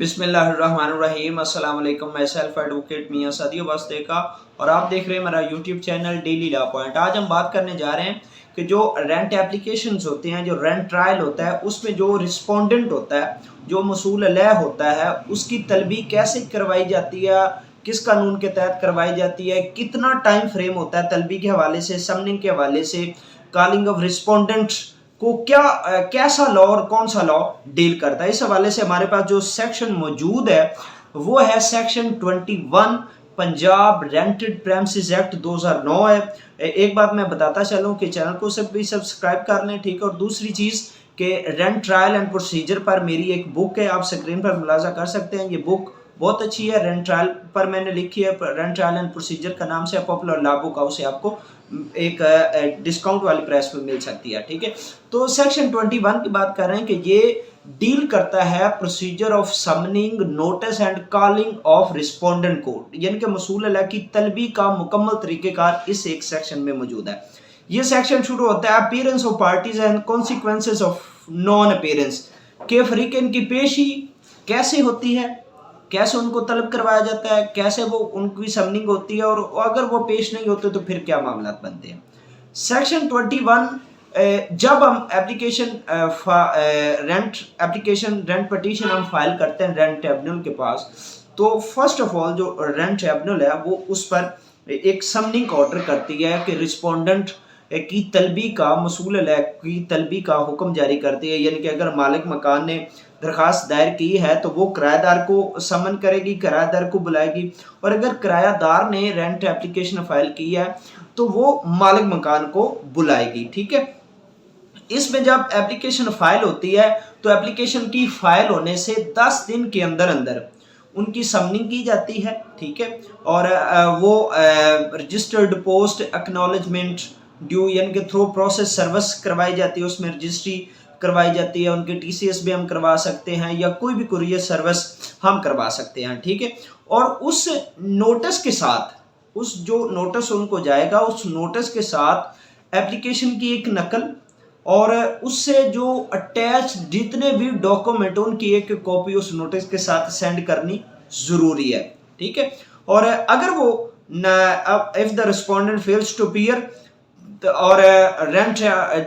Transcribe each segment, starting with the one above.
बिस्मिल्लाहिर्रहमानिर्रहीम अस्सलाम वालेकुम। मैं सेल्फ एडवोकेट मियां सदियो वास्ते का और आप देख रहे हैं मेरा YouTube channel daily law point. आज हम बात करने जा रहे हैं कि जो रेंट एप्लीकेशंस होते हैं, जो रेंट ट्रायल होता है, उसमें जो रिस्पोंडेंट होता है, जो मसूल अलैह होता है, उसकी तलबी कैसे करवाई जाती है, किस कानून के तहत करवाई जाती है, कितना टाइम फ्रेम होता है तलबी के हवाले से, समनिंग के हवाले से, कॉलिंग ऑफ रिस्पोंडेंट्स को कैसा लॉ और कौन सा लॉ डील करता है। इस हवाले से हमारे पास जो सेक्शन मौजूद है वो है section 21 Punjab rented premises act 2009 है। एक बात मैं बताता चलूं कि चैनल को सब भी सब्सक्राइब कर लें, ठीक है। और दूसरी चीज़ कि रेंट ट्रायल एंड प्रोसीजर पर मेरी एक बुक है, आप स्क्रीन पर मुलाजा कर सकते हैं। ये बुक बहुत अच्छी है, रेंट ट्रायल पर मैंने लिखी है, रेंट ट्रायल एंड प्रोसीजर का नाम से पॉपुलर लॉ बुक हाउस से आपको एक डिस्काउंट वाली प्राइस पे मिल सकती है, ठीक है। तो सेक्शन 21 की बात कर रहे हैं कि ये डील करता है procedure of summoning, notice and calling of respondent को, यानी कि मसूल अलैह की तलबी का मुकम्मल तरीक़ेकार इस एक सेक्शन में मौजूद है। ये सेक्शन शुरू होता है appearance of parties and consequences of non appearance के फरीकैन की पेशी कैसे होती है, कैसे उनको तलब करवाया जाता है, कैसे वो उनकी समनिंग होती है, और अगर वो पेश नहीं होते तो फिर क्या मामला बनते हैं। सेक्शन 21 जब हम रेंट पटिशन हम फाइल करते हैं रेंट ट्रिब्यूनल के पास, तो फर्स्ट ऑफ ऑल जो रेंट ट्रिब्यूनल है वो उस पर एक समनिंग ऑर्डर करती है कि रिस्पोंडेंट की तलबी का, मसूल अलैह की तलबी का हुक्म जारी करती है। यानी कि अगर मालिक मकान ने दरख्वास्त दायर की है तो वो किराएदार को समन करेगी, किराएदार को बुलाएगी, और अगर किराएदार ने रेंट एप्लीकेशन फाइल की है तो वो मालिक मकान को बुलाएगी, ठीक है। इसमें जब एप्लीकेशन फाइल होती है तो एप्लीकेशन की फाइल होने से 10 दिन के अंदर अंदर उनकी समनिंग की जाती है, ठीक है। और वो रजिस्टर्ड पोस्ट एक्नॉलेजमेंट ड्यू यानी कि थ्रू प्रोसेस सर्विस करवाई जाती है, उसमें रजिस्ट्री करवाई जाती है, उनके टीसीएस भी हम करवा सकते हैं या कोई भी कुरियर सर्विस हम करवा सकते हैं, ठीक है। और उस नोटिस के साथ, उस जो नोटिस उनको जाएगा उस नोटिस के साथ एप्लीकेशन की एक नकल और उससे जो अटैच जितने भी डॉक्यूमेंट उनकी एक कॉपी उस नोटिस के साथ सेंड करनी ज़रूरी है, ठीक है। और अगर वो if the respondent fails to appear और रेंट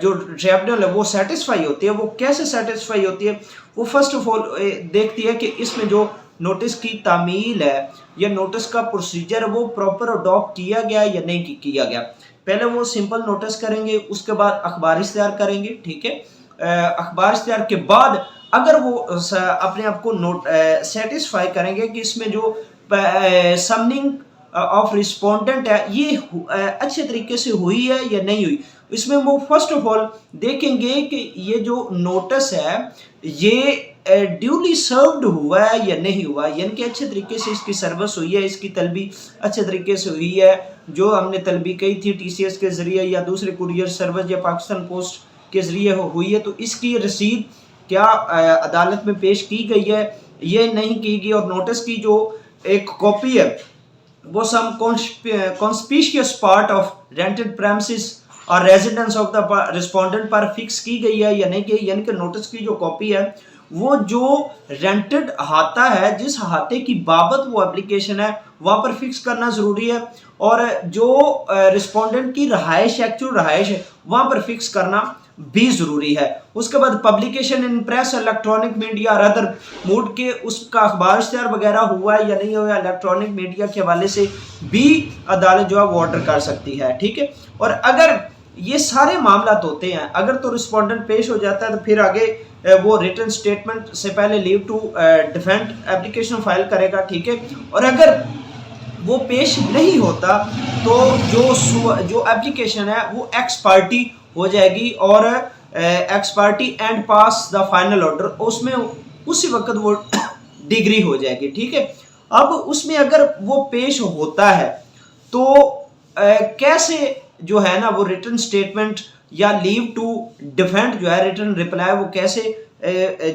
जो ट्रिब्यूनल है वो सेटिस्फाई होती है, वो कैसे सेटिस्फाई होती है, वो फर्स्ट ऑफ ऑल देखती है कि इसमें जो नोटिस की तामील है या नोटिस का प्रोसीजर वो प्रॉपर अडॉप्ट किया गया या नहीं किया गया। पहले वो सिंपल नोटिस करेंगे, उसके बाद अखबार इश्तिहार करेंगे, ठीक है। अखबार इश्तिहार के बाद अगर वो अपने आप को सेटिस्फाई करेंगे कि इसमें जो समनिंग ऑफ रिस्पोंडेंट है ये अच्छे तरीके से हुई है या नहीं हुई, इसमें वो फर्स्ट ऑफ ऑल देखेंगे कि ये जो नोटिस है ये ड्यूली सर्व्ड हुआ है या नहीं हुआ, यानी कि अच्छे तरीके से इसकी सर्विस हुई है, इसकी तलबी अच्छे तरीके से हुई है, जो हमने तलबी कही थी टीसीएस के ज़रिए या दूसरे कुरियर सर्विस या पाकिस्तान पोस्ट के ज़रिए हुई है, तो इसकी रसीद क्या अदालत में पेश की गई है, ये नहीं की गई, और नोटिस की जो एक कॉपी है वो some conspicuous part of rented premises और रेजिडेंस ऑफ द रिस्पोंडेंट पर फिक्स की गई है या नहीं की, यानी कि नोटिस की जो कॉपी है वो जो रेंटेड अहाता है, जिस अहाते की बाबत वो एप्लीकेशन है वहाँ पर फिक्स करना ज़रूरी है, और जो रिस्पोंडेंट की रहाइश, एक्चुअल रहाइश है, वहाँ पर फिक्स करना भी ज़रूरी है। उसके बाद publication in press, electronic media और अदर मूड के उसका अखबार इश्तिहार वगैरह हुआ है या नहीं हुआ, इलेक्ट्रॉनिक मीडिया के हवाले से भी अदालत जो है वो ऑर्डर कर सकती है, ठीक है। और अगर ये सारे मामला होते हैं, अगर तो रिस्पोंडेंट पेश हो जाता है तो फिर आगे वो रिटन स्टेटमेंट से पहले leave to defend application file करेगा, ठीक है। और अगर वो पेश नहीं होता तो जो एप्लीकेशन है वो एक्स पार्टी हो जाएगी, और x party and pass the final order, उसमें उसी वक्त वो डिग्री हो जाएगी, ठीक है। अब उसमें अगर वो पेश होता है तो कैसे जो है ना वो रिटन स्टेटमेंट या लीव टू डिफेंड जो है रिटन रिप्लाई वो कैसे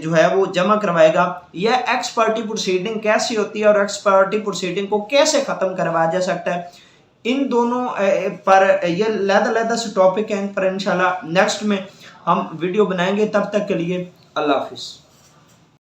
जो है वो जमा करवाएगा, या एक्स पार्टी प्रोसीडिंग कैसी होती है और एक्स पार्टी प्रोसीडिंग को कैसे ख़त्म करवाया जा सकता है, इन दोनों पर ये अलग-अलग से टॉपिक हैं, इन पर इंशाल्लाह नेक्स्ट में हम वीडियो बनाएंगे। तब तक के लिए अल्लाह हाफिज़।